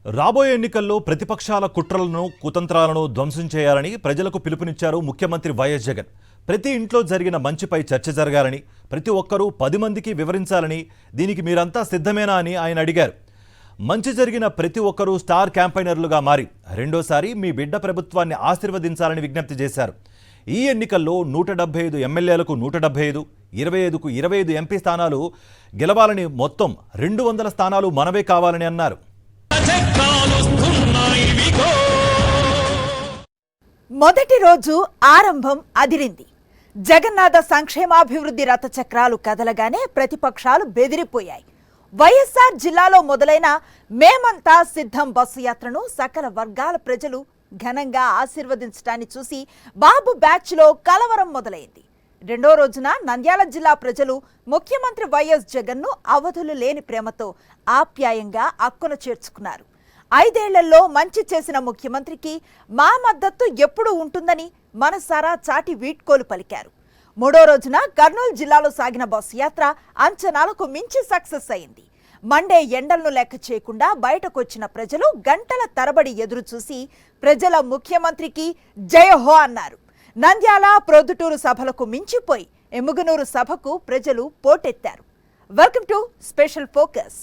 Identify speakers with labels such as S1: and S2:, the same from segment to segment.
S1: రాబోయే ఎన్నికల్లో ప్రతిపక్షాల కుట్రలను కుతంత్రాలను ధ్వంసం చేయాలని ప్రజలకు పిలుపునిచ్చారు ముఖ్యమంత్రి వైఎస్ జగన్. ప్రతి ఇంట్లో జరిగిన మంచిపై చర్చ జరగాలని, ప్రతి ఒక్కరూ 10 మందికి వివరించాలని, దీనికి మీరంతా సిద్ధమేనా అని ఆయన అడిగారు. మంచి జరిగిన ప్రతి ఒక్కరూ స్టార్ క్యాంపైనర్లుగా మారి రెండోసారి మీ బిడ్డ ప్రభుత్వాన్ని ఆశీర్వదించాలని విజ్ఞప్తి చేశారు. ఈ ఎన్నికల్లో 175 ఎమ్మెల్యేలకు 175, 25కు 25 ఎంపీ స్థానాలు గెలవాలని, మొత్తం 200 స్థానాలు మనవే కావాలని అన్నారు.
S2: మొదటి రోజు ఆరంభం అదిరింది. జగన్నాథ సంక్షేమాభివృద్ధి రథచక్రాలు కదలగానే ప్రతిపక్షాలు బెదిరిపోయాయి. వైఎస్ఆర్ జిల్లాలో మొదలైన మేమంతా సిద్ధం బస్సు యాత్రను సకల వర్గాల ప్రజలు ఘనంగా ఆశీర్వదించడాన్ని చూసి బాబు బ్యాచ్లో కలవరం మొదలైంది. రెండో రోజున నంద్యాల జిల్లా ప్రజలు ముఖ్యమంత్రి వైఎస్ జగన్ను అవధులు లేని ప్రేమతో ఆప్యాయంగా అక్కున చేర్చుకున్నారు. 5 ఏళ్లలో మంచి చేసిన ముఖ్యమంత్రికి మా మద్దతు ఎప్పుడూ ఉంటుందని మనసారా చాటి వీడ్కోలు పలికారు. మూడో రోజున కర్నూలు జిల్లాలో సాగిన బస్సు యాత్ర అంచనాలకు మించి సక్సెస్ అయింది. మండే ఎండలను లెక్క చేయకుండా బయటకొచ్చిన ప్రజలు గంటల తరబడి ఎదురు చూసి ప్రజల ముఖ్యమంత్రికి జయహో అన్నారు. నంద్యాల, ప్రొద్దుటూరు సభలకు మించిపోయి ఎమ్ముగనూరు సభకు ప్రజలు పోటెత్తారు. Welcome to special focus.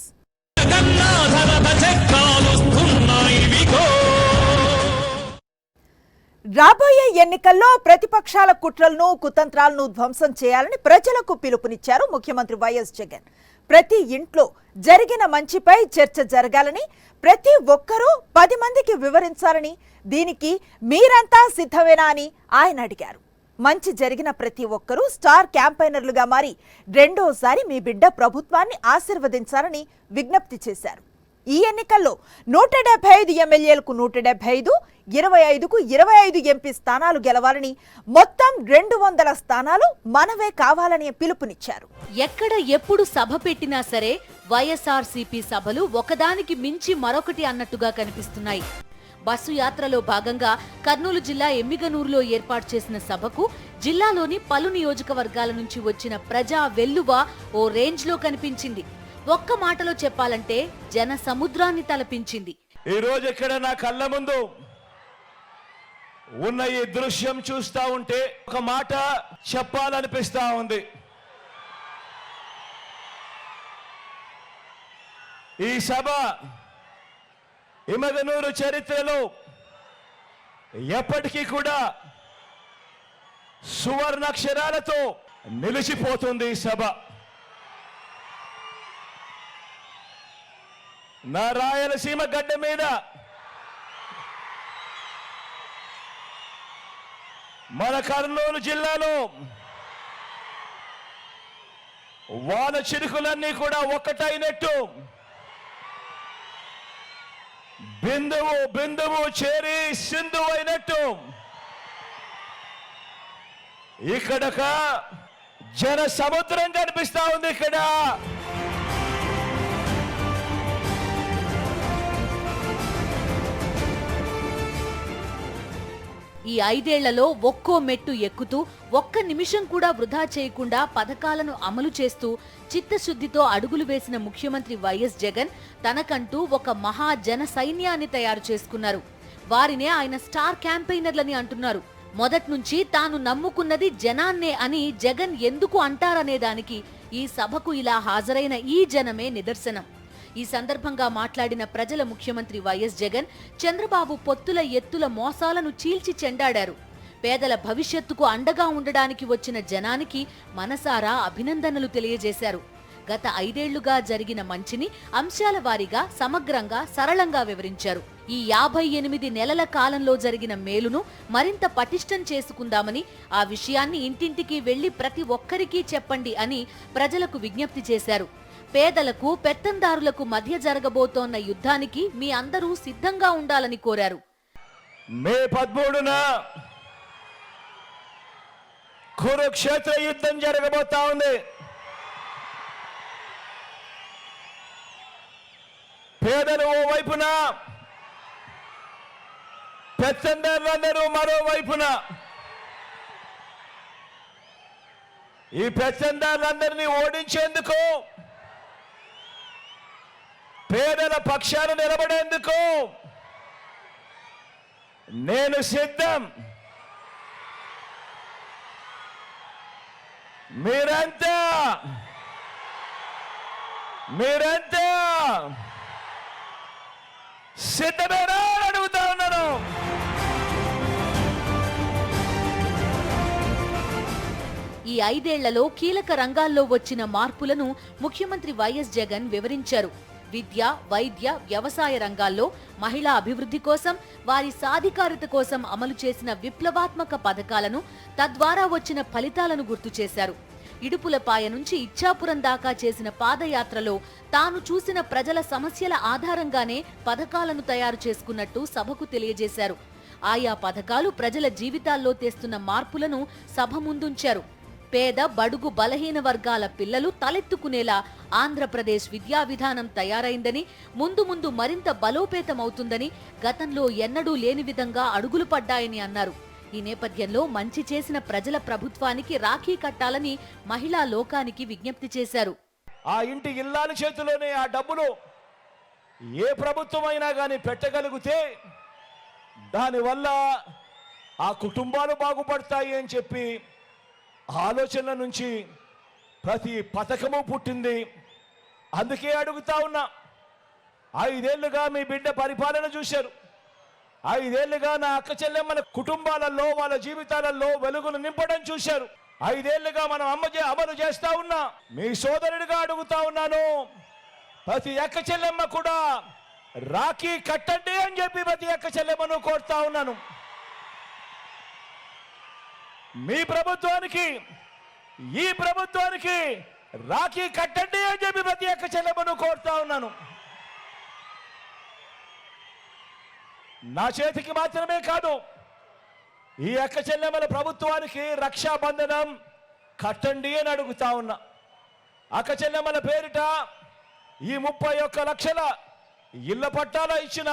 S2: రాబోయే ఎన్నికల్లో ప్రతిపక్షాల కుట్రలను కుతంత్రాలను ధ్వంసం చేయాలని ప్రజలకు పిలుపునిచ్చారు ముఖ్యమంత్రి వైఎస్ జగన్. ప్రతి ఇంట్లో జరిగిన మంచిపై చర్చ జరగాలని, ప్రతి ఒక్కరూ 10 మందికి వివరించాలని, దీనికి మీరంతా సిద్ధమేనా అని ఆయన అడిగారు. మంచి జరిగిన ప్రతి ఒక్కరూ స్టార్ క్యాంపైనర్లుగా మారి రెండోసారి మీ బిడ్డ ప్రభుత్వాన్ని ఆశీర్వదించాలని విజ్ఞప్తి చేశారు. ఈ ఎన్నికల్లో 175 ఎమ్మెల్యేలకు 175, 25కు 25 ఎంపీ స్థానాలు గెలవాలని, మొత్తం 200 స్థానాలు మనవే కావాలని పిలుపునిచ్చారు.
S3: ఎక్కడ ఎప్పుడు సభ పెట్టినా సరే వైఎస్ఆర్సీపీ సభలు ఒకదానికి మించి మరొకటి అన్నట్టుగా కనిపిస్తున్నాయి. బస్సు యాత్రలో భాగంగా కర్నూలు జిల్లా ఎమ్మిగనూరులో ఏర్పాటు చేసిన సభకు జిల్లాలోని పలు నియోజకవర్గాల నుంచి వచ్చిన ప్రజా వెల్లువ ఓ రేంజ్లో కనిపించింది. ఒక్క మాటలో చెప్పాలంటే జన సముద్రాన్ని తలపించింది.
S4: ఈ రోజు ఇక్కడ నా కళ్ళ ముందు ఉన్న ఈ దృశ్యం చూస్తా ఉంటే ఒక మాట చెప్పాలనిపిస్తా ఉంది. ఈ సభ ఎమ్మిగనూరు చరిత్రలో ఎప్పటికీ కూడా సువర్ణాక్షరాలతో నిలిచిపోతుంది. ఈ సభ నా రాయలసీమ గడ్డ మీద మన కర్నూలు జిల్లాలో వాన చిరుకులన్నీ కూడా ఒక్కటైనట్టు బిందువు బిందువు చేరి సింధువు అయినట్టు ఇక్కడక జన సముద్రం కనిపిస్తా ఉంది. ఇక్కడ
S3: ఈ 5 ఏళ్లలో ఒక్కో మెట్టు ఎక్కుతూ ఒక్క నిమిషం కూడా వృధా చేయకుండా పథకాలను అమలు చేస్తూ చిత్తశుద్ధితో అడుగులు వేసిన ముఖ్యమంత్రి వైఎస్ జగన్ తనకంటూ ఒక మహా జన సైన్యాన్ని తయారు చేసుకున్నారు. వారినే ఆయన స్టార్ క్యాంపెయినర్లని అంటున్నారు. మొదట్నుంచి తాను నమ్ముకున్నది జనాన్నే అని జగన్ ఎందుకు అంటారనే దానికి ఈ సభకు ఇలా హాజరైన ఈ జనమే నిదర్శనం. ఈ సందర్భంగా మాట్లాడిన ప్రజల ముఖ్యమంత్రి వైఎస్ జగన్ చంద్రబాబు పొత్తుల ఎత్తుల మోసాలను చీల్చి చెండాడారు. పేదల భవిష్యత్తుకు అండగా ఉండడానికి వచ్చిన జనానికి మనసారా అభినందనలు తెలియజేశారు. గత 5 ఏళ్లుగా జరిగిన మంచిని అంశాల వారీగా సమగ్రంగా సరళంగా వివరించారు. ఈ 58 నెలల కాలంలో జరిగిన మేలును మరింత పటిష్టం చేసుకుందామని, ఆ విషయాన్ని ఇంటింటికి వెళ్లి ప్రతి ఒక్కరికీ చెప్పండి అని ప్రజలకు విజ్ఞప్తి చేశారు. పేదలకు పెత్తందారులకు మధ్య జరగబోతోన్న యుద్ధానికి మీ అందరూ సిద్ధంగా ఉండాలని కోరారు.
S4: మే 13న కురుక్షేత్ర యుద్ధం జరగబోతా ఉంది. పేదలు ఓ వైపున, పెత్తందారులందరూ మరో వైపున. ఈ పెత్తందారులందరినీ ఓడించేందుకు పేదల పక్షాన నిలబడేందుకు నేను సిద్ధం. మీరంతా సిద్ధమేనా అని అడుగుతా ఉన్నాను.
S3: ఈ 5 ఏళ్లలో కీలక రంగాల్లో వచ్చిన మార్పులను ముఖ్యమంత్రి వైఎస్ జగన్ వివరించారు. విద్య, వైద్య, వ్యవసాయ రంగాల్లో మహిళా అభివృద్ధి కోసం, వారి సాధికారత కోసం అమలు చేసిన విప్లవాత్మక పథకాలను, తద్వారా వచ్చిన ఫలితాలను గుర్తు చేశారు. ఇడుపులపాయ నుంచి ఇచ్చాపురం దాకా చేసిన పాదయాత్రలో తాను చూసిన ప్రజల సమస్యల ఆధారంగానే పథకాలను తయారు చేసుకున్నట్టు సభకు తెలియజేశారు. ఆయా పథకాలు ప్రజల జీవితాల్లో తెస్తున్న మార్పులను సభ ముందుంచారు. పేద, బడుగు, బలహీన వర్గాల పిల్లలు తలెత్తుకునేలా ఆంధ్రప్రదేశ్ విద్యా విధానం తయారైందని, ముందు ముందు మరింత బలోపేతమవుతుందని, గతంలో ఎన్నడూ లేని విధంగా అడుగులు పడ్డాయని అన్నారు. ఈ నేపథ్యంలో మంచి చేసిన ప్రజల ప్రభుత్వానికి రాఖీ కట్టాలని మహిళా లోకానికి విజ్ఞప్తి చేశారు.
S4: ఆ ఇంటి ఇల్లాల చేతిలోనే ఆ డబ్బులు ఏ ప్రభుత్వం అయినా కానీ పెట్టగలిగితే దానివల్ల ఆ కుటుంబాలు బాగుపడతాయి అని చెప్పి ఆలోచనల నుంచి ప్రతి పథకము పుట్టింది. అందుకే అడుగుతా ఉన్నా, 5 ఏళ్లుగా మీ బిడ్డ పరిపాలన చూశారు. 5 ఏళ్లుగా నా అక్క చెల్లెమ్మల కుటుంబాలలో, వాళ్ళ జీవితాలలో వెలుగును నింపడం చూశారు. 5 ఏళ్లుగా మనం అమలు చేస్తా ఉన్నా. మీ సోదరుడిగా అడుగుతా ఉన్నాను, ప్రతి అక్క చెల్లెమ్మ కూడా రాఖీ కట్టండి అని చెప్పి ప్రతి అక్క చెల్లెమ్మను కోరుతా ఉన్నాను. మీ ప్రభుత్వానికి, ఈ ప్రభుత్వానికి రాఖీ కట్టండి అని చెప్పి ప్రతి అక్క చెల్లెమ్మను కోరుతా ఉన్నాను. నా చేతికి మాత్రమే కాదు, ఈ అక్క చెల్లెమ్మల ప్రభుత్వానికి రక్షాబంధనం కట్టండి అని అడుగుతా ఉన్నా. అక్క చెల్లెమ్మల పేరిట ఈ 31 లక్షల ఇళ్ల పట్టాల ఇచ్చిన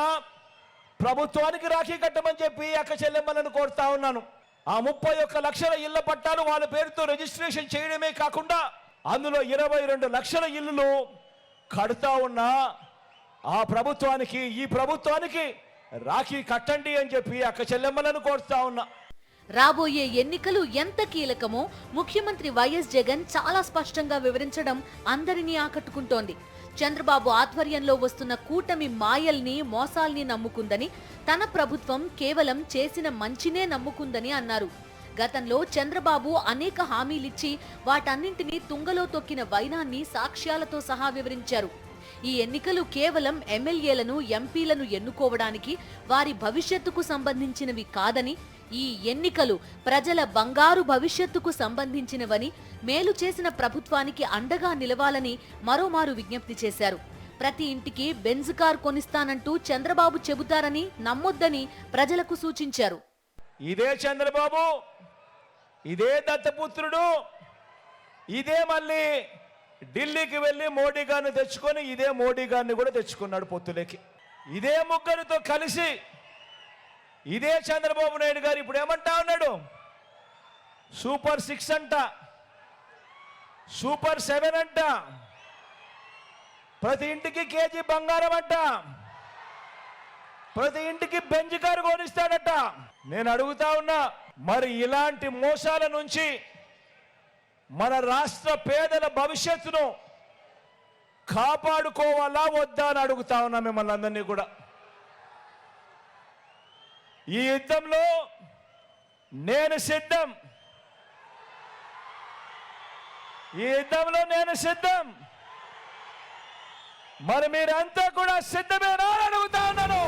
S4: ప్రభుత్వానికి రాఖీ కట్టమని చెప్పి అక్క చెల్లెమ్మలను కోరుతా ఉన్నాను. ఆ 31 లక్షల ఇళ్ల పట్టాలు వాళ్ళ పేరుతో రిజిస్ట్రేషన్ చేయడమే కాకుండా అందులో 22 లక్షల ఇళ్లు కడతా ఉన్నా ఆ ప్రభుత్వానికి, ఈ ప్రభుత్వానికి రాఖీ కట్టండి అని చెప్పి అక్క చెల్లెమ్మలను కోరుతా ఉన్నా.
S3: రాబోయే ఎన్నికలు ఎంత కీలకమో ముఖ్యమంత్రి వైఎస్ జగన్ చాలా స్పష్టంగా వివరించడం అందరినీ ఆకట్టుకుంటోంది. చంద్రబాబు ఆధ్వర్యంలో వస్తున్న కూటమి మాయల్ని, మోసాల్ని నమ్ముకుందని, తన ప్రభుత్వం కేవలం చేసిన మంచినే నమ్ముకుందని అన్నారు. గతంలో చంద్రబాబు అనేక హామీలిచ్చి వాటన్నింటినీ తుంగలో తొక్కిన వైనాన్ని సాక్ష్యాలతో సహా వివరించారు. ఈ ఎన్నికలు కేవలం ఎమ్మెల్యేలను, ఎంపీలను ఎన్నుకోవడానికి, వారి భవిష్యత్తుకు సంబంధించినవి కాదని, ఈ ఎన్నికలు ప్రజల బంగారు భవిష్యత్తుకు సంబంధించినవని, మేలు చేసిన ప్రభుత్వానికి అండగా నిలవాలని మరోమారు విజ్ఞప్తి చేశారు. ప్రతి ఇంటికి బెంజ్ కార్ కొనిస్తానంటూ చంద్రబాబు చెబుతారని నమ్మొద్దని ప్రజలకు సూచించారు.
S4: ఇదే చంద్రబాబు, ఇదే దత్తపుత్రుడు, ఇదే మళ్ళీ ఢిల్లీకి వెళ్ళి మోడీ గారిని తెచ్చుకొని ఇదే మోడీ గారిని కూడా తెచ్చుకున్నాడు పొత్తులకి. ఇదే ముగ్గురితో కలిసి ఇదే చంద్రబాబు నాయుడు గారు ఇప్పుడు ఏమంటా ఉన్నాడు, సూపర్ 6 అంట, సూపర్ 7 అంట, ప్రతి ఇంటికి కేజీ బంగారం అంట, ప్రతి ఇంటికి బెంజ్ కారు కొనిస్తాడట. నేను అడుగుతా ఉన్నా, మరి ఇలాంటి మోసాల నుంచి మన రాష్ట్ర పేదల భవిష్యత్తును కాపాడుకోవాలా వద్దా అని అడుగుతా ఉన్నా మిమ్మల్ని అందరినీ కూడా. ఈ యుద్ధంలో నేను సిద్ధం, ఈ యుద్ధంలో నేను సిద్ధం. మరి మీరంతా కూడా సిద్ధమేనా అని అడుగుతా ఉన్నాను.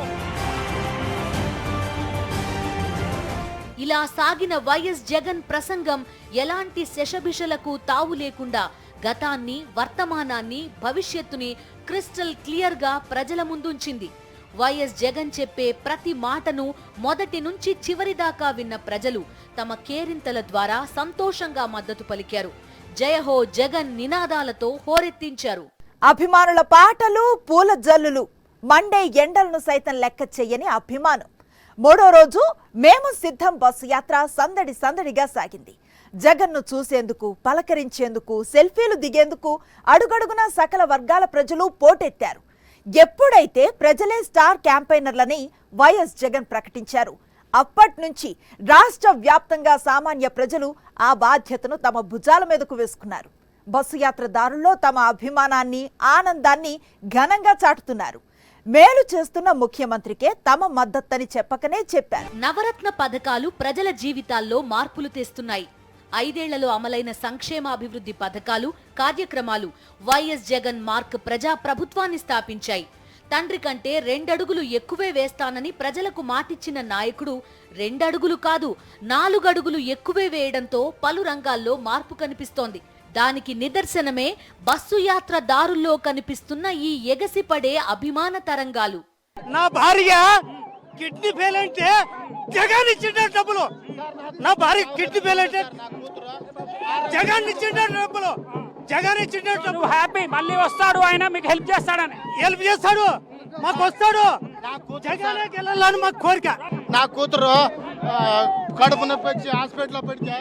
S3: ఇలా సాగిన వైఎస్ జగన్ ప్రసంగం ఎలాంటి శషభిషలకు తావు లేకుండా గతాన్ని, వర్తమానాన్ని, భవిష్యత్తుని క్రిస్టల్ క్లియర్ గా ప్రజల ముందుంచింది. వైఎస్ జగన్ చెప్పే ప్రతి మాటను మొదటి నుంచి చివరి దాకా విన్న ప్రజలు తమ కేరింతల ద్వారా సంతోషంగా మద్దతు పలికారు. జయహో జగన్ నినాదాలతో హోరెత్తించారు.
S2: అభిమానుల పాటలు, పూల జల్లులు, మండే ఎండలను సైతం లెక్క చెయ్యని అభిమానం. 3వ రోజు మేము సిద్ధం బస్సు యాత్ర సందడి సందడిగా సాగింది. జగన్ను చూసేందుకు, పలకరించేందుకు, సెల్ఫీలు దిగేందుకు అడుగడుగునా సకల వర్గాల ప్రజలు పోటెత్తారు. ఎప్పుడైతే ప్రజలే స్టార్ క్యాంపెయినర్లని వైఎస్ జగన్ ప్రకటించారు అప్పటి నుంచి రాష్ట్ర వ్యాప్తంగా సామాన్య ప్రజలు ఆ బాధ్యతను తమ భుజాల మీదకు వేసుకున్నారు. బస్సు యాత్రదారుల్లో తమ అభిమానాన్ని ఆనందాన్ని ఘనంగా చాటుతున్నారు. మేలు చేస్తున్న ముఖ్యమంత్రికే తమ మద్దతని చెప్పకనే చెప్పారు.
S3: నవరత్న పథకాలు ప్రజల జీవితాల్లో మార్పులు తెస్తున్నాయి. 5 ఏళ్లలో అమలైన సంక్షేమాభివృద్ధి పథకాలు కార్యక్రమాలు వైఎస్ జగన్ మార్క్ ప్రజా ప్రభుత్వాన్ని స్థాపించాయి. తండ్రి కంటే 2 అడుగులు ఎక్కువే వేస్తానని ప్రజలకు మాటిచ్చిన నాయకుడు 2 అడుగులు కాదు 4 అడుగులు ఎక్కువే వేయడంతో పలు రంగాల్లో మార్పు కనిపిస్తోంది. దానికి నిదర్శనమే బస్సు యాత్ర దారుల్లో కనిపిస్తున్న ఈ ఎగసిపడే అభిమాన తరంగాలు.
S5: నా భార్య కిడ్నీ ఫెయిల్ అయితే జగన్ ఇచ్చిన డబ్బులు, నా భార్య కిడ్నీ ఫెయిల్ అయితే జగన్ ఇచ్చిన డబ్బులు, జగన్ ఇచ్చిన డబ్బులు.
S6: హ్యాపీ మళ్ళీ వస్తాడు, ఆయన మీకు హెల్ప్ చేస్తాడని.
S5: హెల్ప్ చేస్తాడు, మాకు వస్తాడు. జగన్ వెళ్ళాలని మాకు కోరిక.
S7: నా కూతురు కడుపు నొప్పి వచ్చి హాస్పిటల్లో పెడితే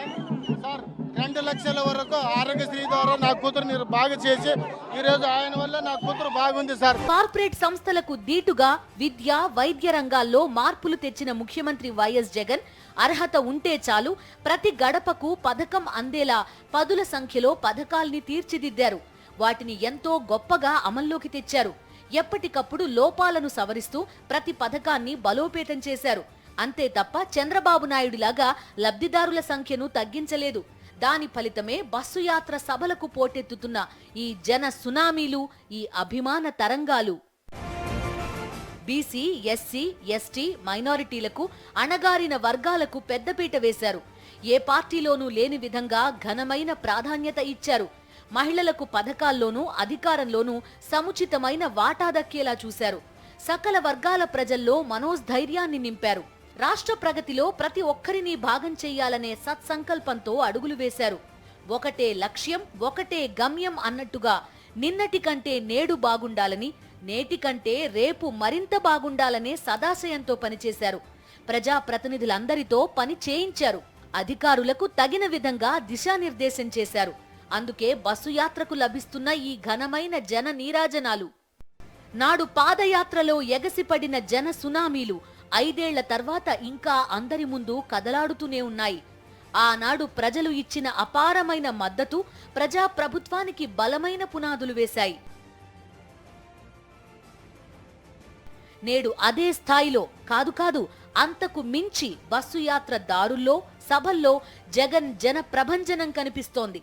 S7: సార్ 2 లక్షల వరకు ఆరోగ్యశ్రీ ద్వారా నా కూతురుని బాగా చేసి ఈరోజు ఆయన వల్ల నా కూతురు బాగుంది సార్.
S3: కార్పొరేట్ సంస్థలకు దీటుగా విద్య వైద్య రంగాల్లో మార్పులు తెచ్చిన ముఖ్యమంత్రి వైఎస్ జగన్ అర్హత ఉంటే చాలు ప్రతి గడపకు పథకం అందేలా పదుల సంఖ్యలో పథకాల్ని తీర్చిదిద్దారు. వాటిని ఎంతో గొప్పగా అమల్లోకి తెచ్చారు. ఎప్పటికప్పుడు లోపాలను సవరిస్తూ ప్రతి పథకాన్ని బలోపేతం చేశారు. అంతే తప్ప చంద్రబాబు నాయుడులాగా లబ్ధిదారుల సంఖ్యను తగ్గించలేదు. దాని ఫలితమే బస్సు యాత్ర సభలకు పోటెత్తుతున్న ఈ జన సునామీలు, ఈ అభిమాన తరంగాలు. బీసీ, ఎస్సీ, ఎస్టీ, మైనారిటీలకు, అణగారిన వర్గాలకు పెద్దపీట వేశారు. ఏ పార్టీలోనూ లేని విధంగా ఘనమైన ప్రాధాన్యత ఇచ్చారు. మహిళలకు పథకాల్లోనూ అధికారంలోనూ సముచితమైన వాటా దక్కేలా చూశారు. సకల వర్గాల ప్రజల్లో మనోస్థైర్యాన్ని నింపారు. రాష్ట్ర ప్రగతిలో ప్రతి ఒక్కరిని భాగం చెయ్యాలనే సత్సంకల్పంతో అడుగులు వేశారు. ఒకటే లక్ష్యం, ఒకటే గమ్యం అన్నట్టుగా నిన్నటి కంటే నేడు బాగుండాలని, నేటి కంటే రేపు మరింత బాగుండాలనే సదాశయంతో పనిచేశారు. ప్రజాప్రతినిధులందరితో పని చేయించారు. అధికారులకు తగిన విధంగా దిశానిర్దేశం చేశారు. అందుకే బస్సు యాత్రకు లభిస్తున్న ఈ ఘనమైన జన నీరాజనాలు. నాడు పాదయాత్రలో ఎగసిపడిన జన సునామీలు 5 ఏళ్ల తర్వాత ఇంకా అందరి ముందు కదలాడుతూనే ఉన్నాయి. ఆనాడు ప్రజలు ఇచ్చిన అపారమైన మద్దతు ప్రజా ప్రభుత్వానికి బలమైన పునాదులు వేశాయి. నేడు అదే స్థాయిలో కాదు అంతకు మించి బస్సు యాత్ర దారుల్లో సభల్లో జగన్ జన ప్రభంజనం కనిపిస్తోంది.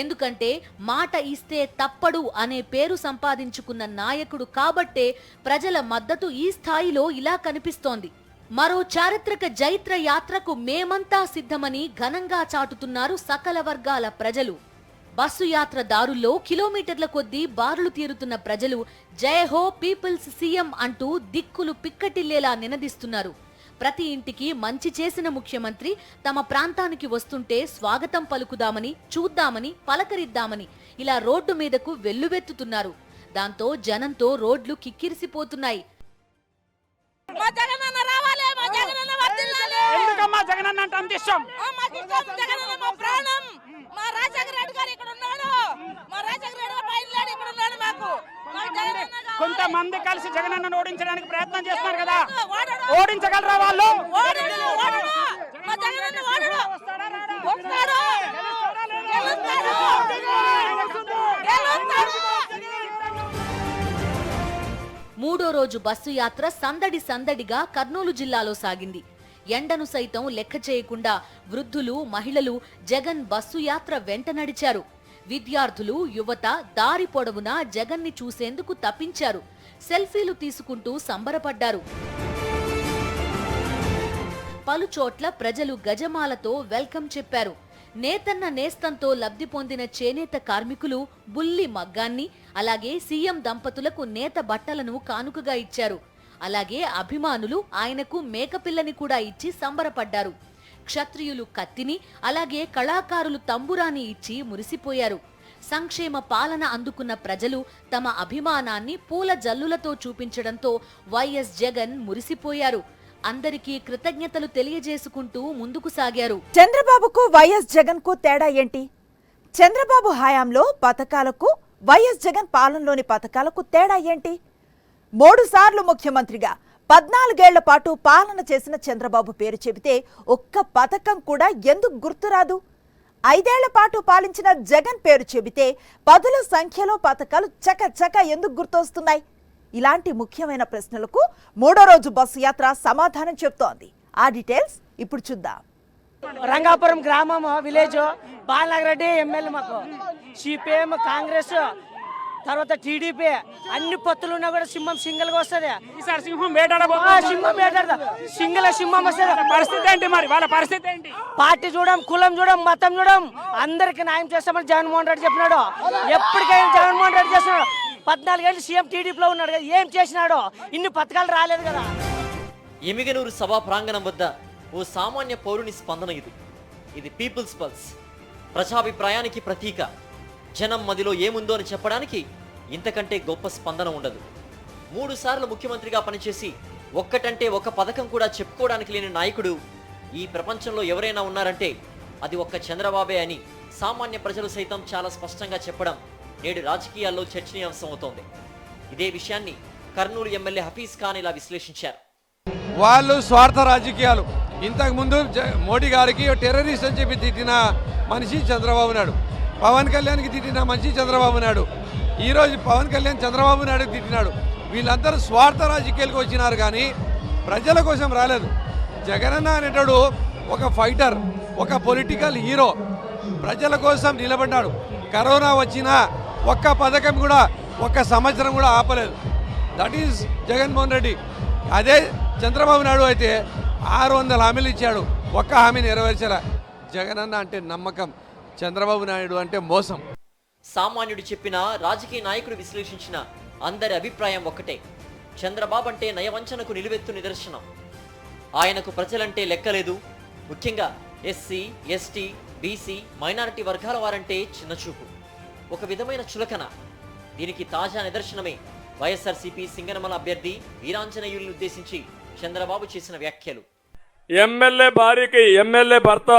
S3: ఎందుకంటే మాట ఇస్తే తప్పడు అనే పేరు సంపాదించుకున్న నాయకుడు కాబట్టే ప్రజల మద్దతు ఈ స్థాయిలో ఇలా కనిపిస్తోంది. మరో చారిత్రక జైత్ర యాత్రకు మేమంతా సిద్ధమని ఘనంగా చాటుతున్నారు సకల వర్గాల ప్రజలు. బస్సు యాత్ర దారుల్లో కిలోమీటర్ల కొద్దీ బారులు తీరుతున్న ప్రజలు జై హో పీపుల్స్ సీఎం అంటూ దిక్కులు పిక్కటిల్లేలా నినదిస్తున్నారు. ప్రతి ఇంటికి మంచి చేసిన ముఖ్యమంత్రి తమ ప్రాంతానికి వస్తుంటే స్వాగతం పలుకుదామని, చూద్దామని, పలకరిద్దామని ఇలా రోడ్డు మీదకు వెల్లువెత్తుతున్నారు. దాంతో జనంతో రోడ్లు కిక్కిరిసిపోతున్నాయి.
S6: ఎందుకమ్మా జగనన్న అంటే అంత ఇష్టం? కొంతమంది కలిసి జగనన్నను ఓడించడానికి ప్రయత్నం చేస్తున్నారు కదా, ఓడించగలరా వాళ్ళు?
S3: మూడో రోజు బస్సు యాత్ర సందడిగా కర్నూలు జిల్లాలో సాగింది. ఎండను సైతం లెక్క చేయకుండా వృద్ధులు, మహిళలు జగన్ బస్సు యాత్ర వెంట నడిచారు. విద్యార్థులు, యువత దారి పొడవునా జగన్ని చూసేందుకు తప్పించారు. సెల్ఫీలు తీసుకుంటూ సంబరపడ్డారు. పలుచోట్ల ప్రజలు గజమాలతో వెల్కమ్ చెప్పారు. నేతన్న నేస్తంతో లబ్ధి పొందిన చేనేత కార్మికులు బుల్లి మగ్గాన్ని, అలాగే సీఎం దంపతులకు నేత బట్టలను కానుకగా ఇచ్చారు. అలాగే అభిమానులు ఆయనకు మేకపిల్లని కూడా ఇచ్చి సంబరపడ్డారు. క్షత్రియులు కత్తిని, అలాగే కళాకారులు తంబురాని ఇచ్చి మురిసిపోయారు. సంక్షేమ పాలన అందుకున్న ప్రజలు తమ అభిమానాన్ని పూల జల్లులతో చూపించడంతో వైఎస్ జగన్ మురిసిపోయారు. అందరికీ కృతజ్ఞతలు తెలియజేసుకుంటూ ముందుకు సాగారు.
S2: చంద్రబాబుకు వైఎస్ జగన్ కు తేడా ఏంటి? చంద్రబాబు హయాంలో పథకాలకు వైఎస్ జగన్ పాలనలోని పథకాలకు తేడా ఏంటి? 3 సార్లు ముఖ్యమంత్రిగా 14 ఏళ్ల పాటు పాలన చేసిన చంద్రబాబు పేరు చెబితే ఒక్క పథకం కూడా ఎందుకు గుర్తురాదు? 5 ఏళ్ల పాటు పాలించిన జగన్ పేరు చెబితే పదుల సంఖ్యలో పథకాలు చకచక ఎందుకు గుర్తొస్తున్నాయి? ఇలాంటి ముఖ్యమైన ప్రశ్నలకు 3వ రోజు బస్సు యాత్ర సమాధానం చెప్తోంది. ఆ డీటెయిల్స్ ఇప్పుడు చూద్దాం.
S5: రంగాపురం గ్రామం విలేజ్ బాలనాగరెడ్డి ఎమ్మెల్యే, మాకు సిపిఎం, కాంగ్రెస్, తర్వాత టీడీపీ అన్ని పొత్తులు ఉన్నా కూడా సింహం సింగిల్ గా వస్తుంది.
S6: ఈసారి సింహం వేటాడబోతుంది.
S5: సింహం వేటాడదా, సింహం వస్తుంది.
S6: పరిస్థితి ఏంటి మరి? వాళ్ళ పరిస్థితి ఏంటి?
S5: పార్టీ చూడం, కులం చూడం, మతం చూడం, అందరికి న్యాయం చేస్తామని జగన్మోహన్ రెడ్డి చెప్పినాడు. ఎప్పటికైనా జగన్మోహన్ రెడ్డి చేస్తున్నాడు. 14 ఏళ్ళు సీఎం టీడీపీలో ఉన్నాడు కదా, ఏం చేసినాడో? ఇన్ని పథకాలు రాలేదు కదా.
S8: ఎమిగనూరు సభా ప్రాంగణం వద్ద ఓ సామాన్య పౌరుని స్పందన ఇది పీపుల్స్ పల్స్, ప్రజాభిప్రాయానికి ప్రతీక. జనం మదిలో ఏముందో అని చెప్పడానికి ఇంతకంటే గొప్ప స్పందన ఉండదు. 3 సార్లు ముఖ్యమంత్రిగా పనిచేసి ఒక్కటంటే ఒక పథకం కూడా చెప్పుకోవడానికి లేని నాయకుడు ఈ ప్రపంచంలో ఎవరైనా ఉన్నారంటే అది ఒక్క చంద్రబాబే అని సామాన్య ప్రజలు సైతం చాలా స్పష్టంగా చెప్పడం నేడు రాజకీయాల్లో చర్చనీయాంశం అవుతోంది. ఇదే విషయాన్ని కర్నూలు ఎమ్మెల్యే హఫీజ్ ఖాన్ ఇలా విశ్లేషించారు.
S9: వాళ్ళు స్వార్థ రాజకీయాలు. ఇంతకుముందు మోడీ గారికి టెర్రరిస్ట్ అని చెప్పి తిట్టిన మనిషి చంద్రబాబు నాయుడు, పవన్ కళ్యాణ్కి తిట్టిన మనిషి చంద్రబాబు నాయుడు, ఈరోజు పవన్ కళ్యాణ్ చంద్రబాబు నాయుడుకి తిట్టినాడు. వీళ్ళందరూ స్వార్థ రాజకీయాలకు వచ్చినారు కానీ ప్రజల కోసం రాలేదు. జగనన్న అనేటోడు ఒక ఫైటర్, ఒక పొలిటికల్ హీరో, ప్రజల కోసం నిలబడ్డాడు. కరోనా వచ్చినా ఒక్క పథకం కూడా, ఒక్క సంవత్సరం కూడా ఆపలేదు. That is Jaganmohan Reddy. అదే చంద్రబాబు నాయుడు అయితే 600 హామీలు ఇచ్చాడు, ఒక్క హామీ నెరవేర్చలే. జగనన్న అంటే నమ్మకం, చంద్రబాబు నాయుడు అంటే మోసం.
S8: సామాన్యుడు చెప్పిన, రాజకీయ నాయకుడు విశ్లేషించిన అందరి అభిప్రాయం ఒక్కటే: చంద్రబాబు అంటే నయవంచనకు నిలువెత్తు నిదర్శనం. ఆయనకు ప్రజలంటే లెక్కలేదు. ముఖ్యంగా ఎస్సీ, ఎస్టీ, బీసీ, మైనారిటీ వర్గాల వారంటే చిన్నచూపు, ఒక విధమైన చులకన. దీనికి తాజా నిదర్శనమే వైఎస్ఆర్సీపీ సింగనమల అభ్యర్థి వీరాంజనేయులను ఉద్దేశించి చంద్రబాబు చేసిన వ్యాఖ్యలు.
S10: ఎమ్మెల్యే భార్యకి ఎమ్మెల్యే భర్త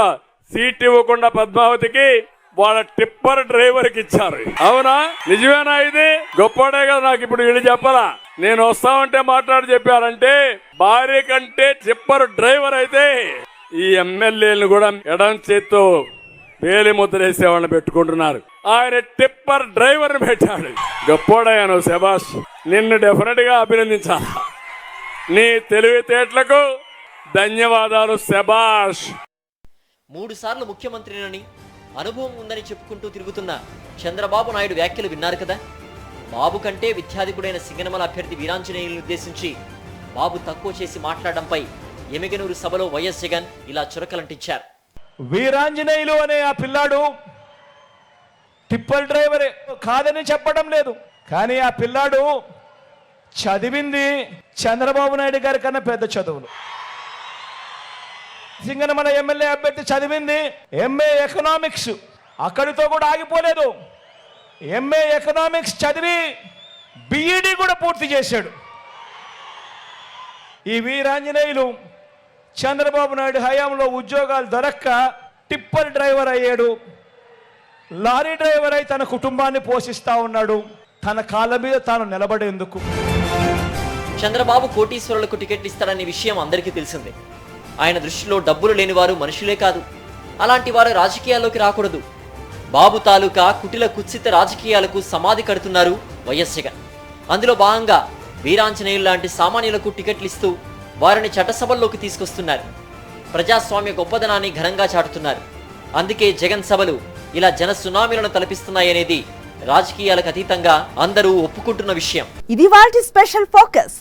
S10: సీట్ ఇవ్వకుండా పద్మావతికి వాళ్ళ టిప్పర్ డ్రైవర్కి ఇచ్చారు. అవునా? నిజమేనా? ఇది గొప్పడే కదా. నాకు ఇప్పుడు వీళ్ళు చెప్పాలా? నేను వస్తామంటే మాట్లాడి చెప్పారంటే భార్య కంటే టిప్పర్ డ్రైవర్ అయితే ఈ ఎమ్మెల్యేలను కూడా ఎడం చేత్తో వేలి ముద్ర వేసేవాళ్ళని పెట్టుకుంటున్నారు. ఆయన టిప్పర్ డ్రైవర్ పెట్టాడు. గొప్పోడయ్యాను, శబాష్. నిన్ను డెఫినెట్ గా అభినందించాలి. నీ తెలివితేటలకు ధన్యవాదాలు, శబాష్.
S8: 3 సార్లు ముఖ్యమంత్రినని, అనుభవం ఉందని చెప్పుకుంటూ తిరుగుతున్న చంద్రబాబు నాయుడు వ్యాఖ్యలు విన్నారు కదా. బాబు కంటే విద్యాధికుడైన సింగనమల అభ్యర్థి వీరాంజనేయులను ఉద్దేశించి బాబు తక్కువ చేసి మాట్లాడడంపై ఎమిగనూరు సభలో వైఎస్ జగన్ ఇలా చురకలంటించారు.
S4: వీరాంజనేయులు అనే ఆ పిల్లాడు టిప్పర్ డ్రైవరే కాదని చెప్పడం లేదు, కానీ ఆ పిల్లాడు చదివింది చంద్రబాబు నాయుడు గారి కన్నా పెద్ద చదువులు. సింగనమల ఎమ్మెల్యే అభ్యర్థి చదివింది ఎంఏ ఎకనామిక్స్. అక్కడితో కూడా ఆగిపోలేదు. ఎంఏ ఎకనామిక్స్ చదివి బిఈడి కూడా పూర్తి చేశాడు. ఈ వీరాంజనేయులు చంద్రబాబు నాయుడు హయాంలో ఉద్యోగాలు దొరక్క టిప్పర్ డ్రైవర్ అయ్యాడు. లారీ డ్రైవర్ అయి తన కుటుంబాన్ని పోషిస్తా ఉన్నాడు, తన కాళ్ళ మీద తాను నిలబడేందుకు.
S8: చంద్రబాబు కోటీశ్వరులకు టికెట్ ఇస్తాడనే విషయం అందరికీ తెలిసిందే. ఆయన దృష్టిలో డబ్బులు లేని వారు మనుషులే కాదు. అలాంటి వారు రాజకీయాల్లోకి రాకూడదు. బాబు తాలూకా కుటిల కుత్సిత రాజకీయాలకు సమాధి కడుతున్నారు వైఎస్ జగన్. అందులో భాగంగా వీరాంజనేయులు లాంటి సామాన్యులకు టికెట్లు ఇస్తూ వారిని చట్టసభల్లోకి తీసుకొస్తున్నారు. ప్రజాస్వామ్య గొప్పదనాన్ని ఘనంగా చాటుతున్నారు. అందుకే జగన్ సభలు ఇలా జన సునామీలను తలపిస్తున్నాయనేది రాజకీయాలకు అతీతంగా అందరూ ఒప్పుకుంటున్న విషయం.
S2: ఇది వాల్టి స్పెషల్ ఫోకస్.